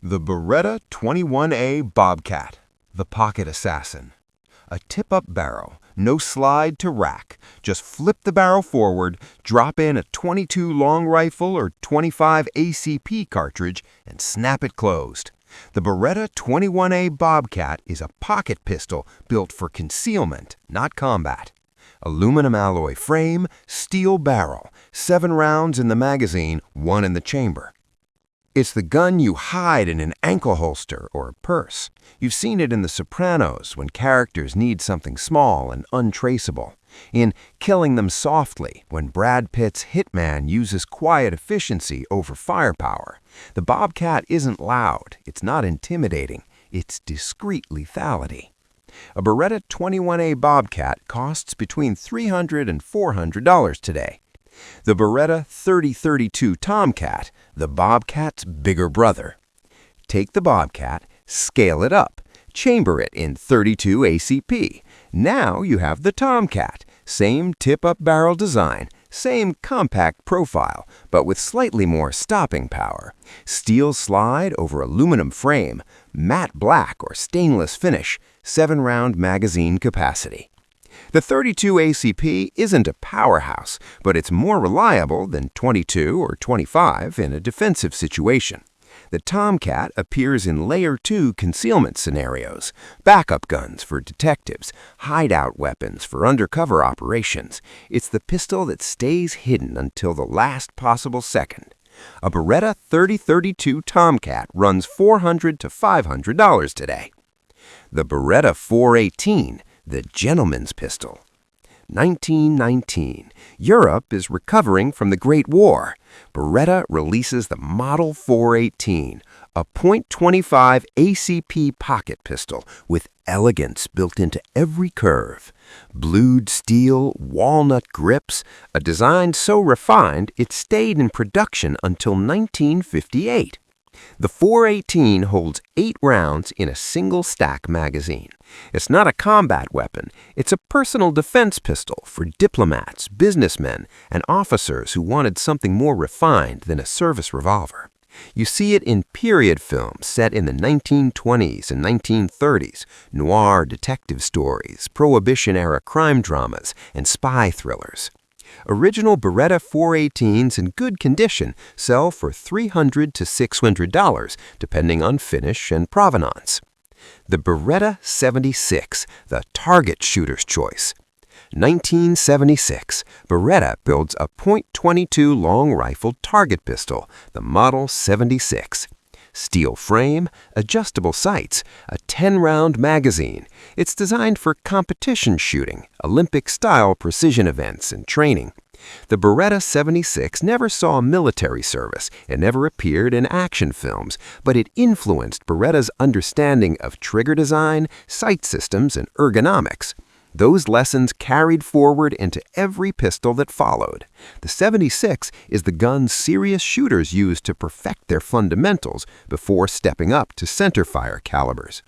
The Beretta 21A Bobcat, the pocket assassin. A tip-up barrel, no slide to rack. Just flip the barrel forward, drop in a .22 long rifle or .25 ACP cartridge, and snap it closed. The Beretta 21A Bobcat is a pocket pistol built for concealment, not combat. Aluminum alloy frame, steel barrel, 7 rounds in the magazine, 1 in the chamber. It's the gun you hide in an ankle holster or a purse. You've seen it in The Sopranos when characters need something small and untraceable. In Killing Them Softly, when Brad Pitt's hitman uses quiet efficiency over firepower. The Bobcat isn't loud, it's not intimidating, it's discreet lethality. A Beretta 21A Bobcat costs between $300 and $400 today. The Beretta 3032 Tomcat, the Bobcat's bigger brother. Take the Bobcat, scale it up, chamber it in .32 ACP. Now you have the Tomcat, same tip-up barrel design, same compact profile, but with slightly more stopping power. Steel slide over aluminum frame, matte black or stainless finish, 7-round magazine capacity. The .32 ACP isn't a powerhouse, but it's more reliable than .22 or .25 in a defensive situation. The Tomcat appears in Layer 2 concealment scenarios, backup guns for detectives, hideout weapons for undercover operations. It's the pistol that stays hidden until the last possible second. A Beretta 3032 Tomcat runs $400 to $500 today. The Beretta 418, the gentleman's pistol. 1919. Europe is recovering from the Great War. Beretta releases the Model 418, a .25 ACP pocket pistol with elegance built into every curve. Blued steel, walnut grips, a design so refined it stayed in production until 1958. The 418 holds 8 rounds in a single-stack magazine. It's not a combat weapon. It's a personal defense pistol for diplomats, businessmen, and officers who wanted something more refined than a service revolver. You see it in period films set in the 1920s and 1930s, noir detective stories, Prohibition-era crime dramas, and spy thrillers. Original Beretta 418s in good condition sell for $300 to $600, depending on finish and provenance. The Beretta 76, the target shooter's choice. 1976, Beretta builds a .22 long rifle target pistol, the Model 76. Steel frame, adjustable sights, a 10-round magazine. It's designed for competition shooting, Olympic-style precision events, and training. The Beretta 76 never saw military service. It never appeared in action films, but it influenced Beretta's understanding of trigger design, sight systems, and ergonomics. Those lessons carried forward into every pistol that followed. The 76 is the gun serious shooters use to perfect their fundamentals before stepping up to centerfire calibers.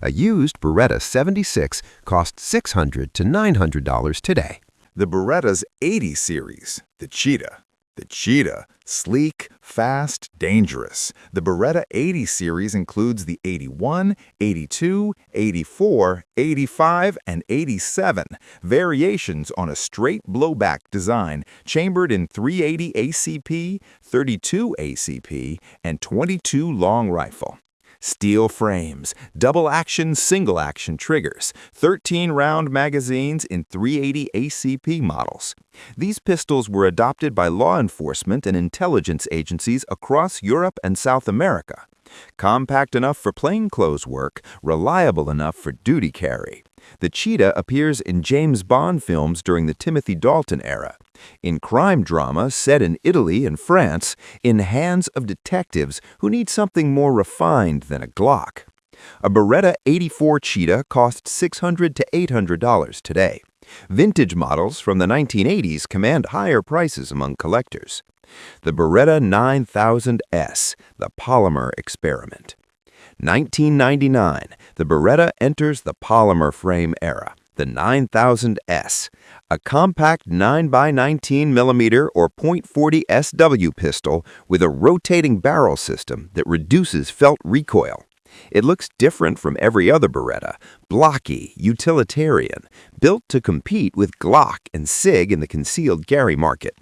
A used Beretta 76 costs $600 to $900 today. The Beretta's 80 series, the Cheetah. The Cheetah, sleek, fast, dangerous. The Beretta 80 series includes the 81, 82, 84, 85, and 87, variations on a straight blowback design, chambered in 380 ACP, 32 ACP, and .22 long rifle. Steel frames, double-action, single-action triggers, 13-round magazines in 380 ACP models. These pistols were adopted by law enforcement and intelligence agencies across Europe and South America. Compact enough for plainclothes work, reliable enough for duty carry. The Cheetah appears in James Bond films during the Timothy Dalton era, in crime drama set in Italy and France, in hands of detectives who need something more refined than a Glock. A Beretta 84 Cheetah costs $600 to $800 today. Vintage models from the 1980s command higher prices among collectors. The Beretta 9000S, the polymer experiment. 1999, the Beretta enters the polymer frame era. The 9000S, a compact 9x19mm or .40 SW pistol with a rotating barrel system that reduces felt recoil. It looks different from every other Beretta, blocky, utilitarian, built to compete with Glock and SIG in the concealed carry market.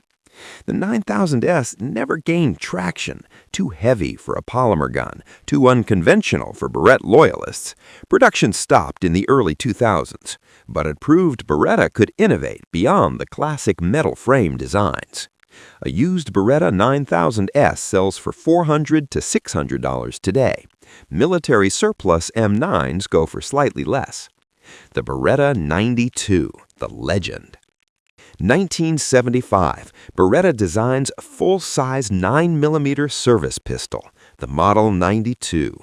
The 9000S never gained traction, too heavy for a polymer gun, too unconventional for Beretta loyalists. Production stopped in the early 2000s, but it proved Beretta could innovate beyond the classic metal frame designs. A used Beretta 9000S sells for $400 to $600 today. Military surplus M9s go for slightly less. The Beretta 92, the legend. 1975, Beretta designs a full-size 9mm service pistol, the Model 92.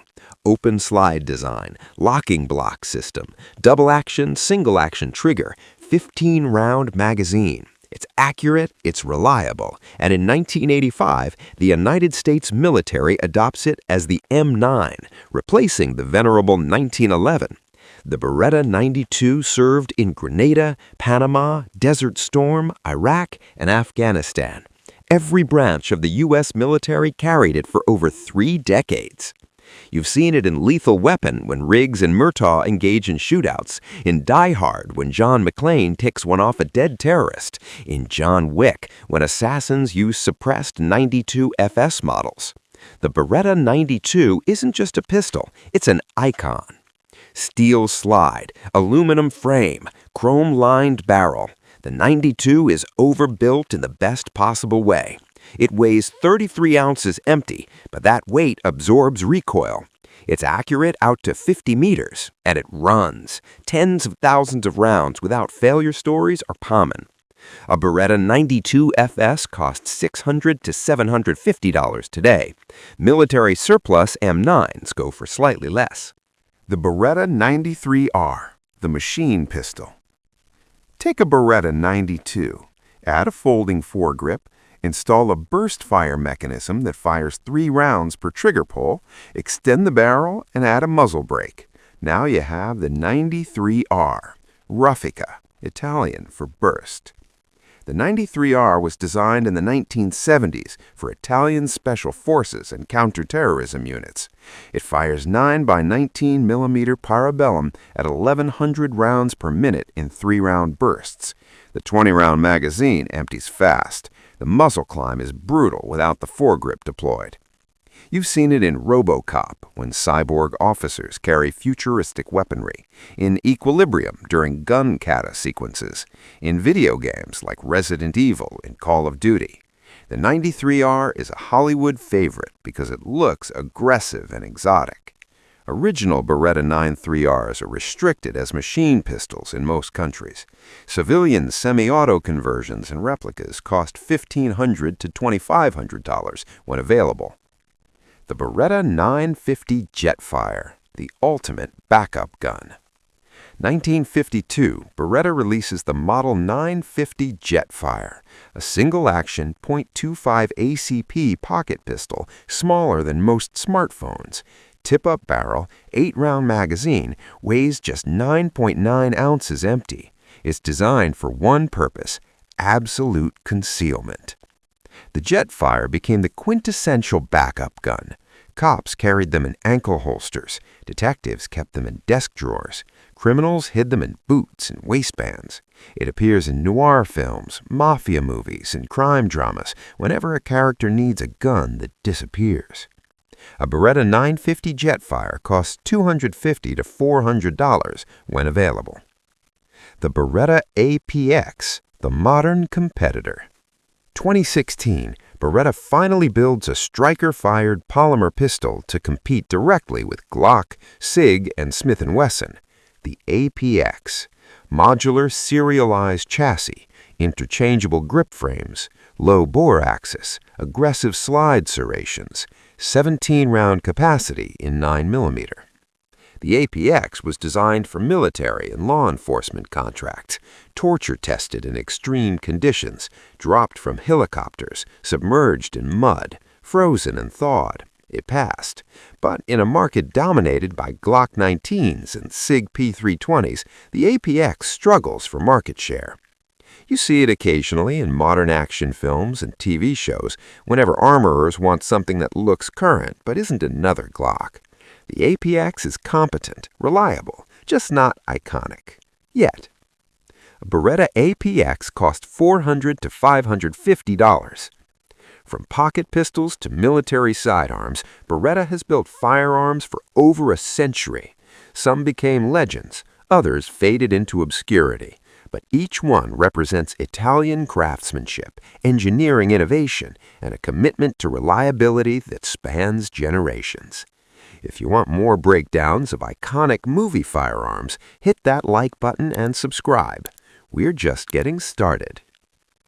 Open slide design, locking block system, double-action, single-action trigger, 15-round magazine. It's accurate, it's reliable, and in 1985, the United States military adopts it as the M9, replacing the venerable 1911. The Beretta 92 served in Grenada, Panama, Desert Storm, Iraq, and Afghanistan. Every branch of the U.S. military carried it for over 3 decades. You've seen it in Lethal Weapon when Riggs and Murtaugh engage in shootouts, in Die Hard when John McClane takes one off a dead terrorist, in John Wick when assassins use suppressed 92 FS models. The Beretta 92 isn't just a pistol, it's an icon. Steel slide, aluminum frame, chrome-lined barrel. The 92 is overbuilt in the best possible way. It weighs 33 ounces empty, but that weight absorbs recoil. It's accurate out to 50 meters, and it runs. Tens of thousands of rounds without failure stories are common. A Beretta 92 FS costs $600 to $750 today. Military surplus M9s go for slightly less. The Beretta 93R, the machine pistol. Take a Beretta 92, add a folding foregrip, install a burst fire mechanism that fires 3 rounds per trigger pull, extend the barrel, and add a muzzle brake. Now you have the 93R, Ruffica, Italian for burst. The 93R was designed in the 1970s for Italian special forces and counterterrorism units. It fires 9x19mm parabellum at 1,100 rounds per minute in 3-round bursts. The 20-round magazine empties fast. The muzzle climb is brutal without the foregrip deployed. You've seen it in RoboCop when cyborg officers carry futuristic weaponry, in Equilibrium during gun kata sequences, in video games like Resident Evil and Call of Duty. The 93R is a Hollywood favorite because it looks aggressive and exotic. Original Beretta 93Rs are restricted as machine pistols in most countries. Civilian semi-auto conversions and replicas cost $1,500 to $2,500 when available. The Beretta 950 Jetfire, the ultimate backup gun. 1952, Beretta releases the Model 950 Jetfire, a single-action .25 ACP pocket pistol smaller than most smartphones. Tip-up barrel, 8-round magazine, weighs just 9.9 ounces empty. It's designed for one purpose: absolute concealment. The Jetfire became the quintessential backup gun. Cops carried them in ankle holsters. Detectives kept them in desk drawers. Criminals hid them in boots and waistbands. It appears in noir films, mafia movies, and crime dramas whenever a character needs a gun that disappears. A Beretta 950 Jetfire costs $250 to $400 when available. The Beretta APX, the modern competitor. 2016, Beretta finally builds a striker-fired polymer pistol to compete directly with Glock, SIG, and Smith & Wesson. The APX. Modular serialized chassis, interchangeable grip frames, low bore axis, aggressive slide serrations, 17-round capacity in 9mm. The APX was designed for military and law enforcement contracts, torture-tested in extreme conditions, dropped from helicopters, submerged in mud, frozen and thawed. It passed, but in a market dominated by Glock 19s and SIG P320s, the APX struggles for market share. You see it occasionally in modern action films and TV shows whenever armorers want something that looks current but isn't another Glock. The APX is competent, reliable, just not iconic. Yet. A Beretta APX cost $400 to $550. From pocket pistols to military sidearms, Beretta has built firearms for over a century. Some became legends, others faded into obscurity. But each one represents Italian craftsmanship, engineering innovation, and a commitment to reliability that spans generations. If you want more breakdowns of iconic movie firearms, hit that like button and subscribe. We're just getting started.